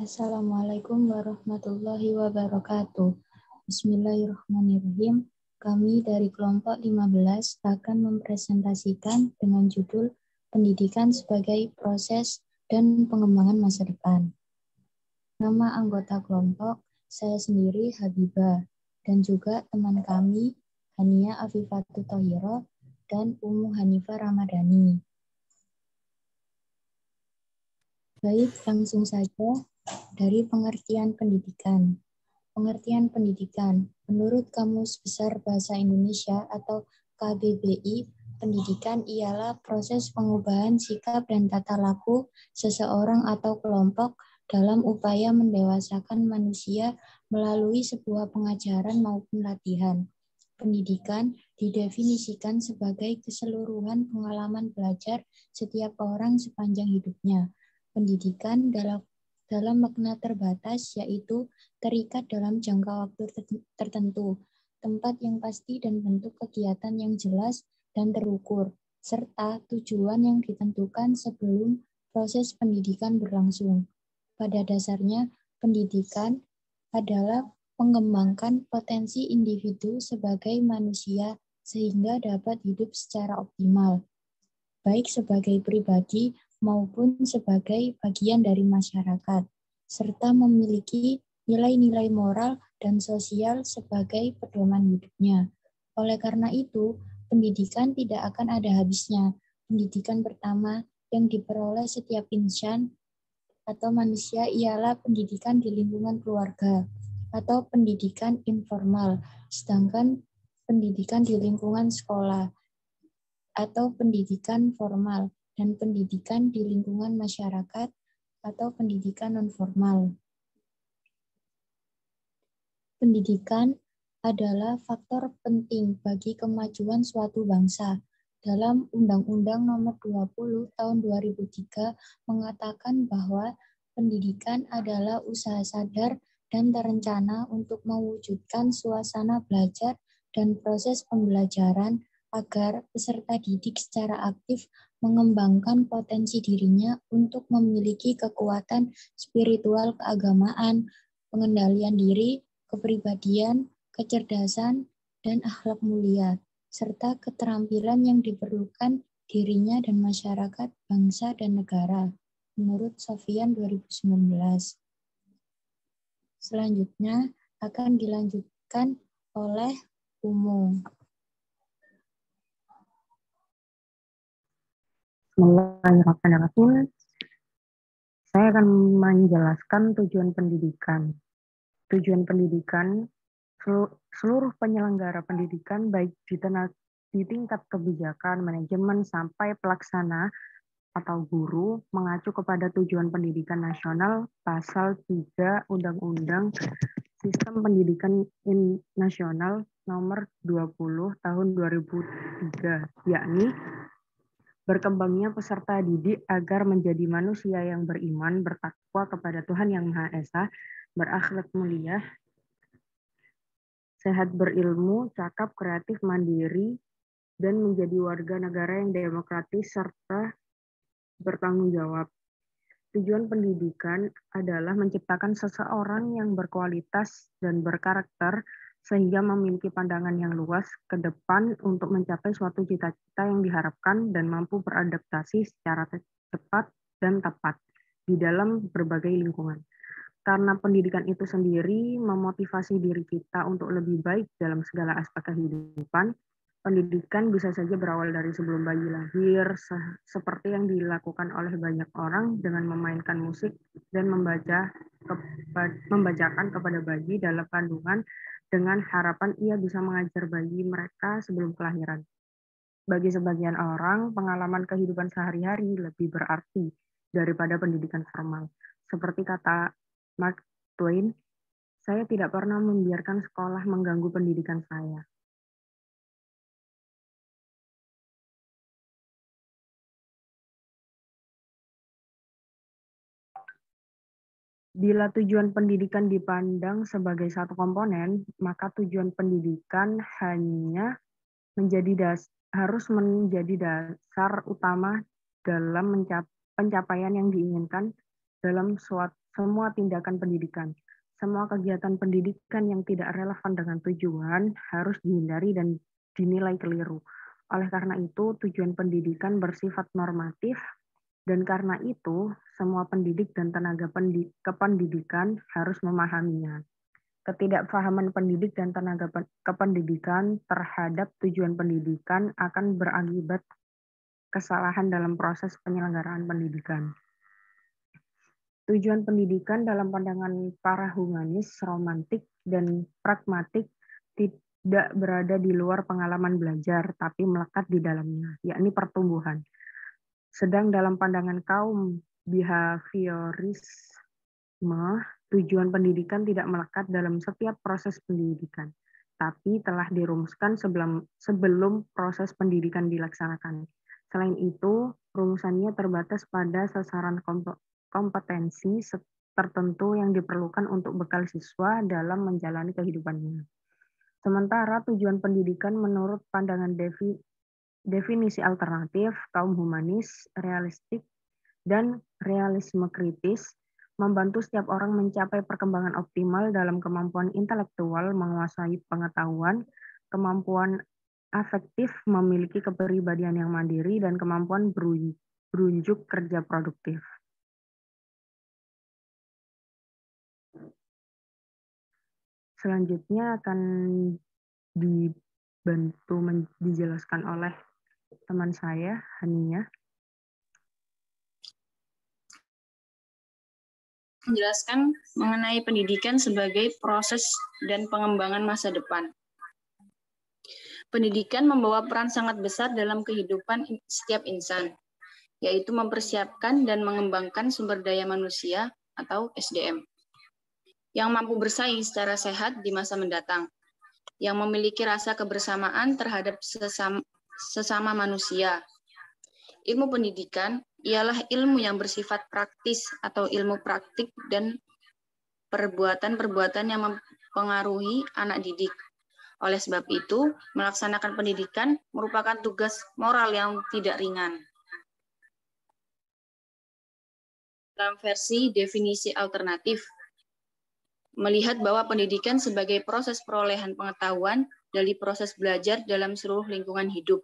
Assalamualaikum warahmatullahi wabarakatuh. Bismillahirrahmanirrahim. Kami dari kelompok 15 akan mempresentasikan dengan judul Pendidikan sebagai Proses dan Pengembangan Masa Depan. Nama anggota kelompok saya sendiri Habibah dan juga teman kami Hania Afifatul Thohiro dan Ummu Hanifah Ramadhani. Baik, langsung saja dari pengertian pendidikan. Pengertian pendidikan, menurut Kamus Besar Bahasa Indonesia atau KBBI, pendidikan ialah proses pengubahan sikap dan tata laku seseorang atau kelompok dalam upaya mendewasakan manusia melalui sebuah pengajaran maupun latihan. Pendidikan didefinisikan sebagai keseluruhan pengalaman belajar setiap orang sepanjang hidupnya. Pendidikan dalam makna terbatas, yaitu terikat dalam jangka waktu tertentu, tempat yang pasti dan bentuk kegiatan yang jelas dan terukur, serta tujuan yang ditentukan sebelum proses pendidikan berlangsung. Pada dasarnya, pendidikan adalah mengembangkan potensi individu sebagai manusia sehingga dapat hidup secara optimal, baik sebagai pribadi maupun sebagai bagian dari masyarakat, serta memiliki nilai-nilai moral dan sosial sebagai pedoman hidupnya. Oleh karena itu, pendidikan tidak akan ada habisnya. Pendidikan pertama yang diperoleh setiap insan atau manusia ialah pendidikan di lingkungan keluarga atau pendidikan informal, sedangkan pendidikan di lingkungan sekolah atau pendidikan formal dan pendidikan di lingkungan masyarakat atau pendidikan non-formal. Pendidikan adalah faktor penting bagi kemajuan suatu bangsa. Dalam Undang-Undang Nomor 20 Tahun 2003 mengatakan bahwa pendidikan adalah usaha sadar dan terencana untuk mewujudkan suasana belajar dan proses pembelajaran agar peserta didik secara aktif mengembangkan potensi dirinya untuk memiliki kekuatan spiritual keagamaan, pengendalian diri, kepribadian, kecerdasan, dan akhlak mulia, serta keterampilan yang diperlukan dirinya dan masyarakat, bangsa, dan negara, menurut Sofian 2019. Selanjutnya akan dilanjutkan oleh Ummu. Bismillahirrahmanirrahim. Saya akan menjelaskan tujuan pendidikan. Tujuan pendidikan, seluruh penyelenggara pendidikan baik di tingkat kebijakan, manajemen, sampai pelaksana atau guru mengacu kepada tujuan pendidikan nasional pasal 3 Undang-Undang Sistem Pendidikan Nasional nomor 20 tahun 2003, yakni berkembangnya peserta didik agar menjadi manusia yang beriman, bertakwa kepada Tuhan Yang Maha Esa, berakhlak mulia, sehat berilmu, cakap, kreatif, mandiri, dan menjadi warga negara yang demokratis serta bertanggung jawab. Tujuan pendidikan adalah menciptakan seseorang yang berkualitas dan berkarakter sehingga memiliki pandangan yang luas ke depan untuk mencapai suatu cita-cita yang diharapkan dan mampu beradaptasi secara cepat dan tepat di dalam berbagai lingkungan. Karena pendidikan itu sendiri memotivasi diri kita untuk lebih baik dalam segala aspek kehidupan, pendidikan bisa saja berawal dari sebelum bayi lahir, seperti yang dilakukan oleh banyak orang dengan memainkan musik dan membacakan kepada bayi dalam kandungan dengan harapan ia bisa mengajar bayi mereka sebelum kelahiran. Bagi sebagian orang, pengalaman kehidupan sehari-hari lebih berarti daripada pendidikan formal. Seperti kata Mark Twain, saya tidak pernah membiarkan sekolah mengganggu pendidikan saya. Bila tujuan pendidikan dipandang sebagai satu komponen, maka tujuan pendidikan hanya harus menjadi dasar utama dalam pencapaian yang diinginkan dalam semua tindakan pendidikan. Semua kegiatan pendidikan yang tidak relevan dengan tujuan harus dihindari dan dinilai keliru. Oleh karena itu, tujuan pendidikan bersifat normatif, dan karena itu, semua pendidik dan tenaga kependidikan harus memahaminya. Ketidakpahaman pendidik dan tenaga kependidikan terhadap tujuan pendidikan akan berakibat kesalahan dalam proses penyelenggaraan pendidikan. Tujuan pendidikan dalam pandangan para humanis, romantik, dan pragmatik tidak berada di luar pengalaman belajar, tapi melekat di dalamnya, yakni pertumbuhan. Sedang dalam pandangan kaum behaviorisme, tujuan pendidikan tidak melekat dalam setiap proses pendidikan, tapi telah dirumuskan sebelum proses pendidikan dilaksanakan. Selain itu, rumusannya terbatas pada sasaran kompetensi tertentu yang diperlukan untuk bekal siswa dalam menjalani kehidupannya. Sementara tujuan pendidikan menurut pandangan definisi alternatif, kaum humanis, realistik, dan realisme kritis, membantu setiap orang mencapai perkembangan optimal dalam kemampuan intelektual, menguasai pengetahuan, kemampuan afektif, memiliki kepribadian yang mandiri, dan kemampuan berunjuk kerja produktif. Selanjutnya akan dibantu dijelaskan oleh teman saya, Hania. Menjelaskan mengenai pendidikan sebagai proses dan pengembangan masa depan. Pendidikan membawa peran sangat besar dalam kehidupan setiap insan, yaitu mempersiapkan dan mengembangkan sumber daya manusia atau SDM, yang mampu bersaing secara sehat di masa mendatang, yang memiliki rasa kebersamaan terhadap sesama manusia. Ilmu pendidikan ialah ilmu yang bersifat praktis atau ilmu praktik dan perbuatan-perbuatan yang mempengaruhi anak didik. Oleh sebab itu, melaksanakan pendidikan merupakan tugas moral yang tidak ringan. Dalam versi definisi alternatif, melihat bahwa pendidikan sebagai proses perolehan pengetahuan dari proses belajar dalam seluruh lingkungan hidup,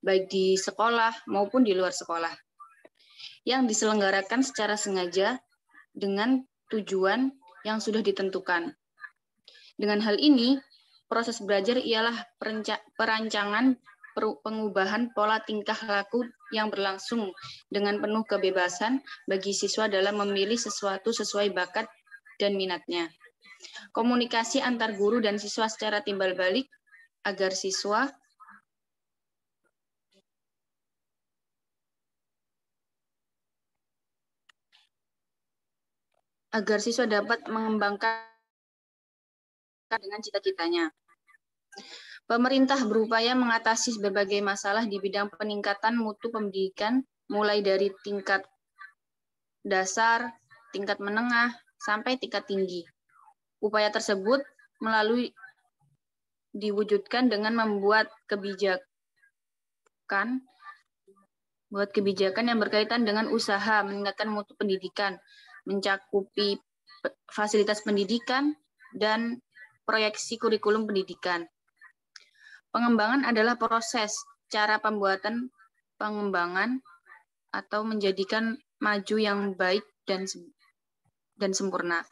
baik di sekolah maupun di luar sekolah, yang diselenggarakan secara sengaja dengan tujuan yang sudah ditentukan. Dengan hal ini, proses belajar ialah perancangan pengubahan pola tingkah laku yang berlangsung dengan penuh kebebasan bagi siswa dalam memilih sesuatu sesuai bakat dan minatnya. Komunikasi antar guru dan siswa secara timbal balik agar siswa dapat mengembangkan dengan cita-citanya. Pemerintah berupaya mengatasi berbagai masalah di bidang peningkatan mutu pendidikan, mulai dari tingkat dasar, tingkat menengah, sampai tingkat tinggi. Upaya tersebut diwujudkan dengan membuat kebijakan yang berkaitan dengan usaha meningkatkan mutu pendidikan, mencakupi fasilitas pendidikan, dan proyeksi kurikulum pendidikan. Pengembangan adalah proses cara pembuatan pengembangan atau menjadikan maju yang baik dan sempurna.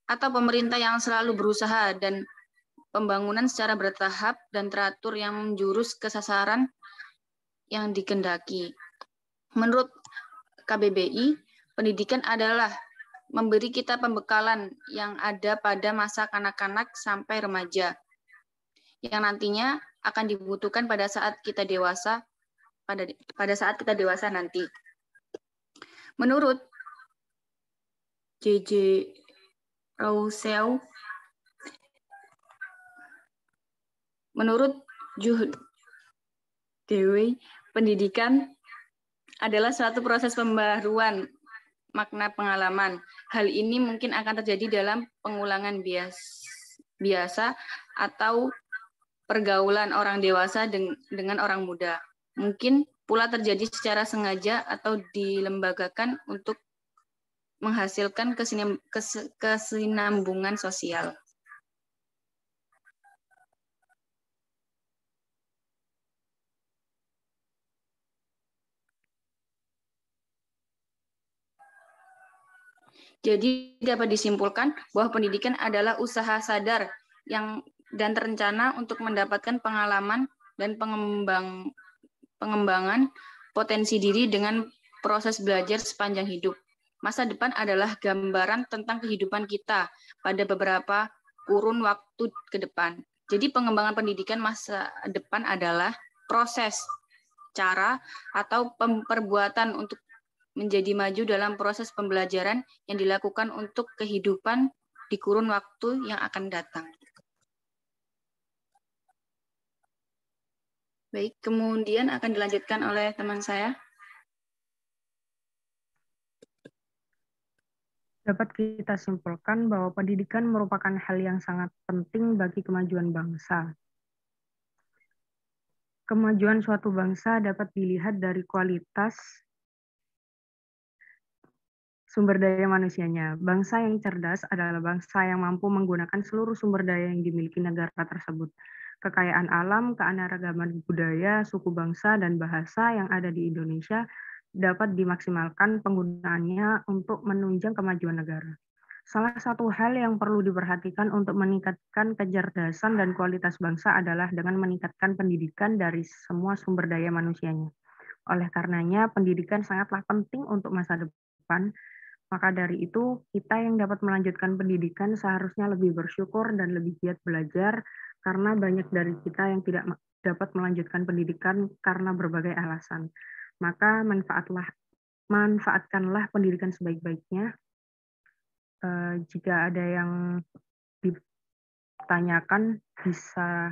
Atau pemerintah yang selalu berusaha dan pembangunan secara bertahap dan teratur yang menjurus ke sasaran yang dikehendaki. Menurut KBBI, pendidikan adalah memberi kita pembekalan yang ada pada masa kanak-kanak sampai remaja, yang nantinya akan dibutuhkan pada saat kita dewasa, nanti. Menurut J.J. Rousseau, menurut Jude Dewey, pendidikan adalah suatu proses pembaharuan makna pengalaman. Hal ini mungkin akan terjadi dalam pengulangan biasa atau pergaulan orang dewasa dengan orang muda. Mungkin pula terjadi secara sengaja atau dilembagakan untuk menghasilkan kesinambungan sosial. Jadi dapat disimpulkan bahwa pendidikan adalah usaha sadar dan terencana untuk mendapatkan pengalaman dan pengembangan potensi diri dengan proses belajar sepanjang hidup. Masa depan adalah gambaran tentang kehidupan kita pada beberapa kurun waktu ke depan. Jadi pengembangan pendidikan masa depan adalah proses, cara, atau perbuatan untuk menjadi maju dalam proses pembelajaran yang dilakukan untuk kehidupan di kurun waktu yang akan datang. Baik, kemudian akan dilanjutkan oleh teman saya. Dapat kita simpulkan bahwa pendidikan merupakan hal yang sangat penting bagi kemajuan bangsa. Kemajuan suatu bangsa dapat dilihat dari kualitas sumber daya manusianya. Bangsa yang cerdas adalah bangsa yang mampu menggunakan seluruh sumber daya yang dimiliki negara tersebut. Kekayaan alam, keanekaragaman budaya, suku bangsa, dan bahasa yang ada di Indonesia dapat dimaksimalkan penggunaannya untuk menunjang kemajuan negara. Salah satu hal yang perlu diperhatikan untuk meningkatkan kecerdasan dan kualitas bangsa adalah dengan meningkatkan pendidikan dari semua sumber daya manusianya. Oleh karenanya, pendidikan sangatlah penting untuk masa depan. Maka dari itu, kita yang dapat melanjutkan pendidikan seharusnya lebih bersyukur dan lebih giat belajar, karena banyak dari kita yang tidak dapat melanjutkan pendidikan karena berbagai alasan. Maka manfaatkanlah pendidikan sebaik-baiknya. Jika ada yang ditanyakan, bisa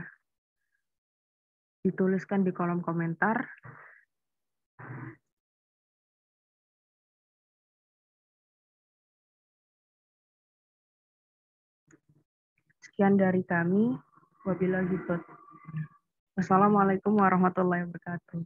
dituliskan di kolom komentar. Sekian dari kami. Wabillahi taufiq. Wassalamualaikum warahmatullahi wabarakatuh.